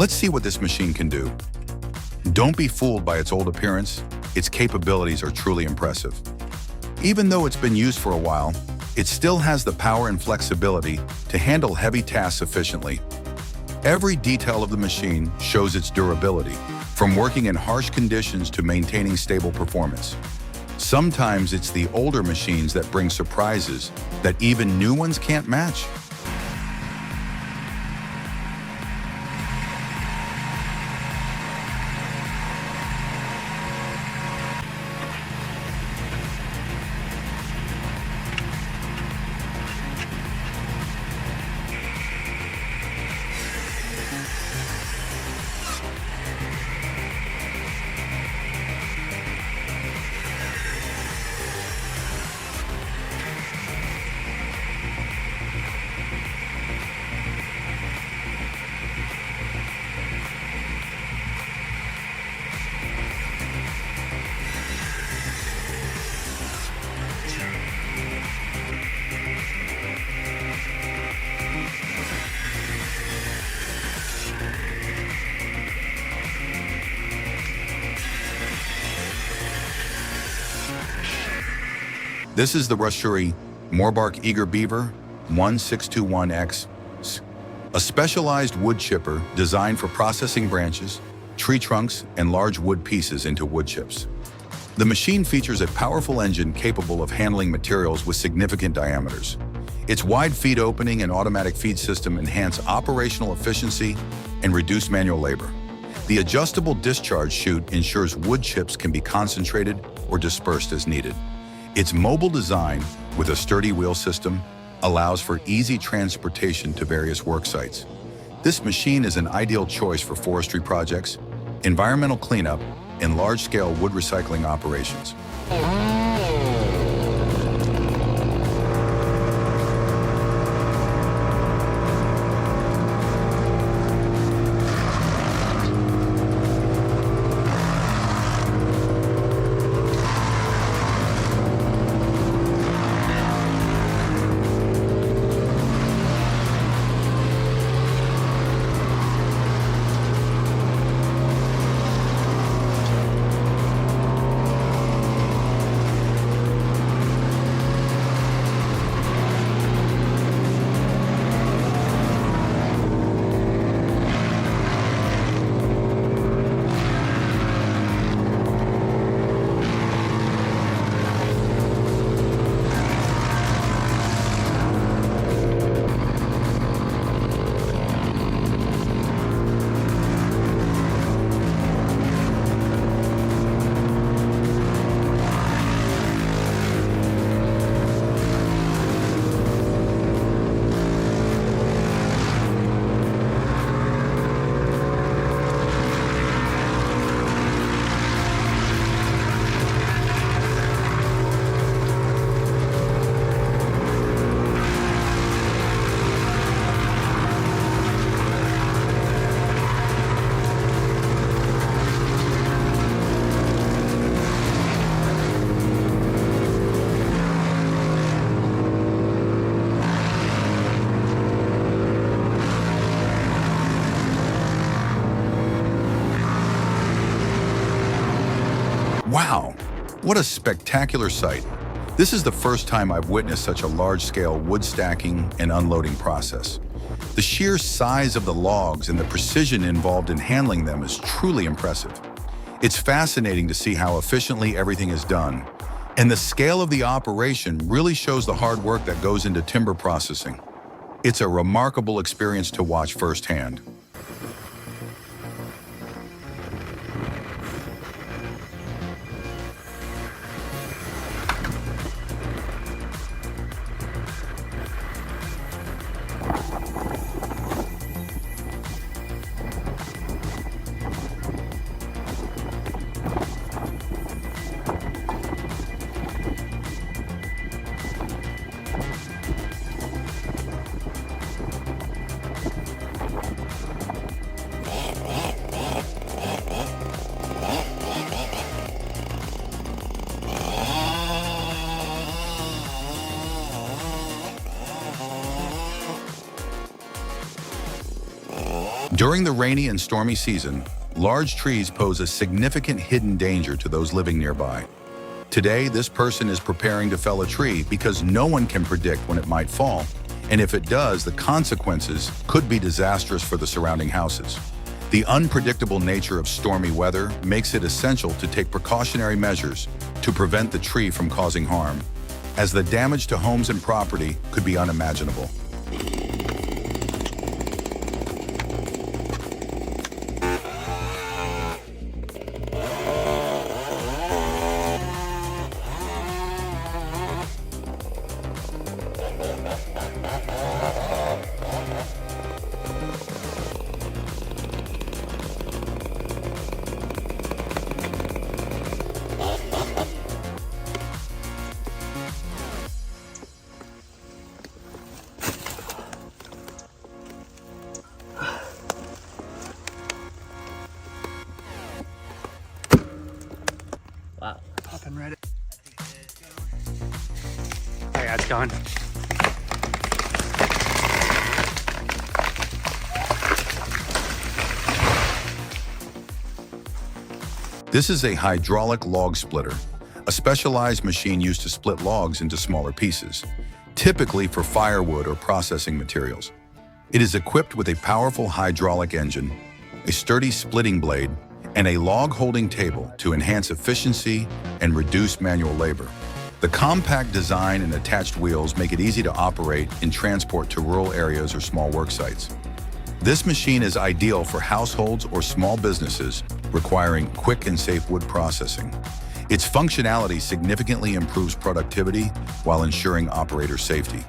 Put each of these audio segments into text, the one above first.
Let's see what this machine can do. Don't be fooled by its old appearance. Its capabilities are truly impressive. Even though it's been used for a while, it still has the power and flexibility to handle heavy tasks efficiently. Every detail of the machine shows its durability, from working in harsh conditions to maintaining stable performance. Sometimes it's the older machines that bring surprises that even new ones can't match. This is the Forestry Morbark Eager Beaver 1621X, a specialized wood chipper designed for processing branches, tree trunks, and large wood pieces into wood chips. The machine features a powerful engine capable of handling materials with significant diameters. Its wide feed opening and automatic feed system enhance operational efficiency and reduce manual labor. The adjustable discharge chute ensures wood chips can be concentrated or dispersed as needed. Its mobile design, with a sturdy wheel system, allows for easy transportation to various work sites. This machine is an ideal choice for forestry projects, environmental cleanup, and large-scale wood recycling operations. Wow, what a spectacular sight. This is the first time I've witnessed such a large-scale wood stacking and unloading process. The sheer size of the logs and the precision involved in handling them is truly impressive. It's fascinating to see how efficiently everything is done, and the scale of the operation really shows the hard work that goes into timber processing. It's a remarkable experience to watch firsthand. During the rainy and stormy season, large trees pose a significant hidden danger to those living nearby. Today, this person is preparing to fell a tree because no one can predict when it might fall, and if it does, the consequences could be disastrous for the surrounding houses. The unpredictable nature of stormy weather makes it essential to take precautionary measures to prevent the tree from causing harm, as the damage to homes and property could be unimaginable. Wow. Up and ready. Oh yeah, it's going. This is a hydraulic log splitter, a specialized machine used to split logs into smaller pieces, typically for firewood or processing materials. It is equipped with a powerful hydraulic engine, a sturdy splitting blade, and a log-holding table to enhance efficiency and reduce manual labor. The compact design and attached wheels make it easy to operate and transport to rural areas or small work sites. This machine is ideal for households or small businesses requiring quick and safe wood processing. Its functionality significantly improves productivity while ensuring operator safety.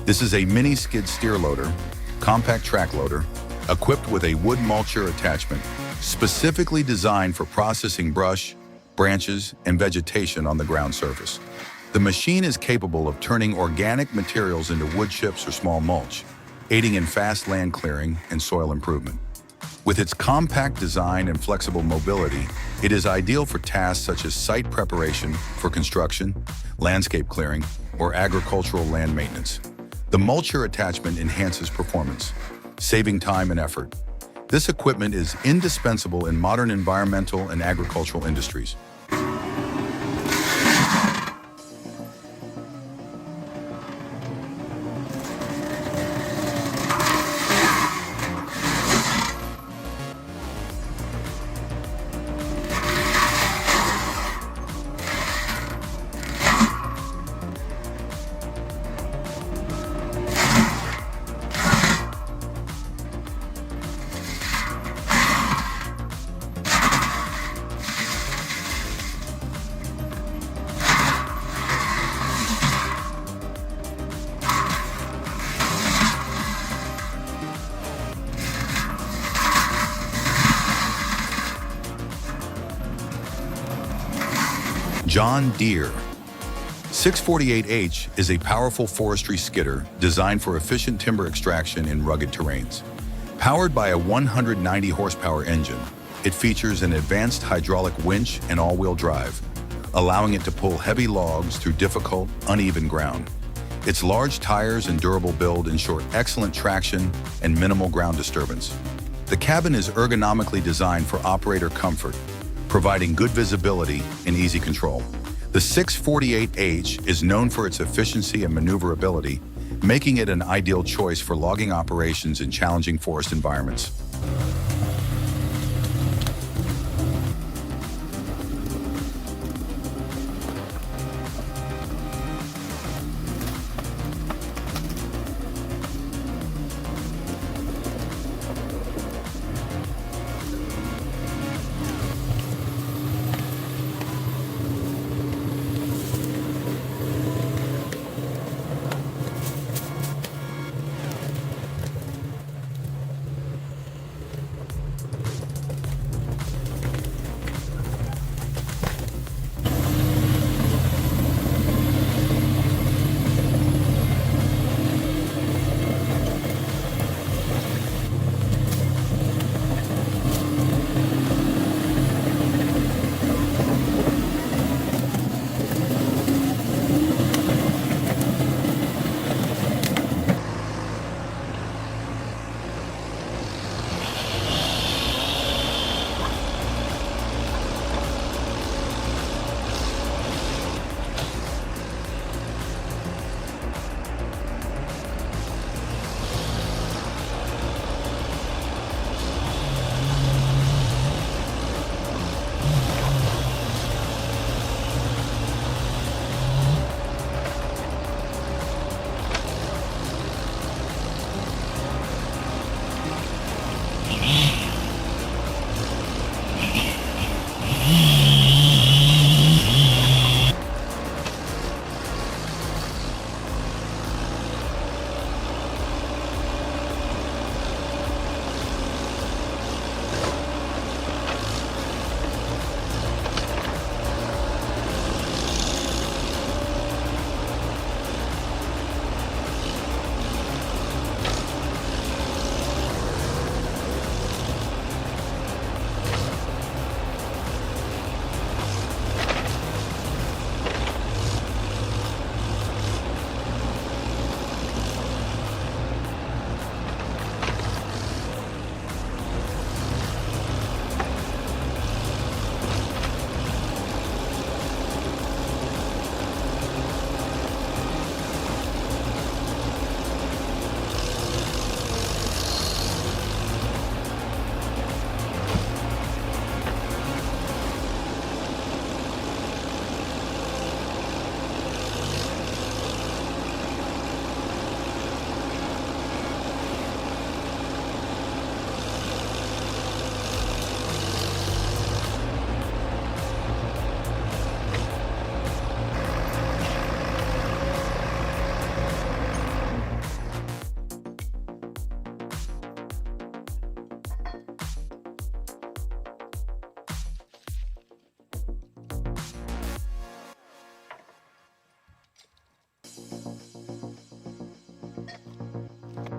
This is a mini skid steer loader, compact track loader, equipped with a wood mulcher attachment, specifically designed for processing brush, branches, and vegetation on the ground surface. The machine is capable of turning organic materials into wood chips or small mulch, aiding in fast land clearing and soil improvement. With its compact design and flexible mobility, it is ideal for tasks such as site preparation for construction, landscape clearing, or agricultural land maintenance. The mulcher attachment enhances performance, saving time and effort. This equipment is indispensable in modern environmental and agricultural industries. John Deere 648H is a powerful forestry skidder designed for efficient timber extraction in rugged terrains. Powered by a 190 horsepower engine, it features an advanced hydraulic winch and all-wheel drive, allowing it to pull heavy logs through difficult, uneven ground. Its large tires and durable build ensure excellent traction and minimal ground disturbance. The cabin is ergonomically designed for operator comfort, providing good visibility and easy control. The 648H is known for its efficiency and maneuverability, making it an ideal choice for logging operations in challenging forest environments.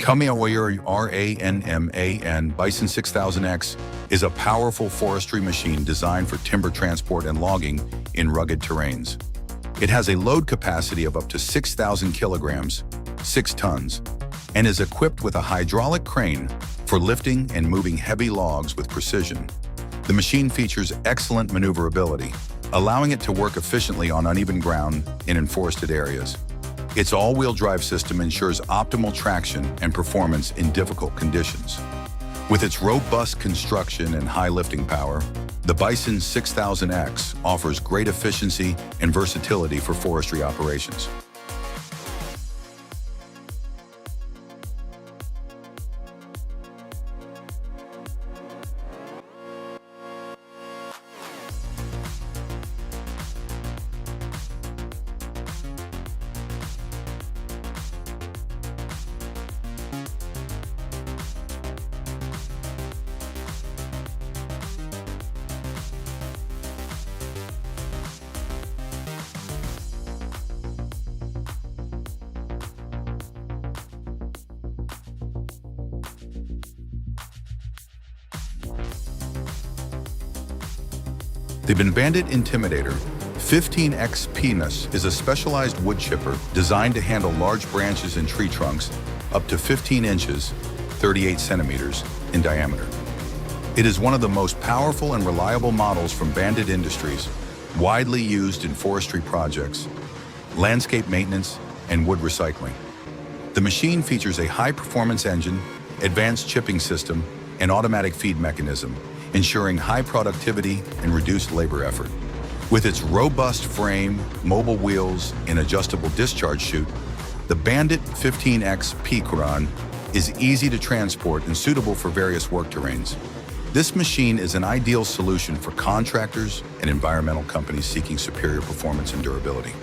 RANMAN Bison 6000X is a powerful forestry machine designed for timber transport and logging in rugged terrains. It has a load capacity of up to 6,000 kilograms, 6 tons, and is equipped with a hydraulic crane for lifting and moving heavy logs with precision. The machine features excellent maneuverability, allowing it to work efficiently on uneven ground and in forested areas. Its all-wheel drive system ensures optimal traction and performance in difficult conditions. With its robust construction and high lifting power, the Bison 6000X offers great efficiency and versatility for forestry operations. The Bandit Intimidator 15X Penis is a specialized wood chipper designed to handle large branches and tree trunks up to 15 inches, 38 centimeters in diameter. It is one of the most powerful and reliable models from Bandit Industries, widely used in forestry projects, landscape maintenance, and wood recycling. The machine features a high-performance engine, advanced chipping system, and automatic feed mechanism, ensuring high productivity and reduced labor effort. With its robust frame, mobile wheels, and adjustable discharge chute, the Bandit 15X P-Quran is easy to transport and suitable for various work terrains. This machine is an ideal solution for contractors and environmental companies seeking superior performance and durability.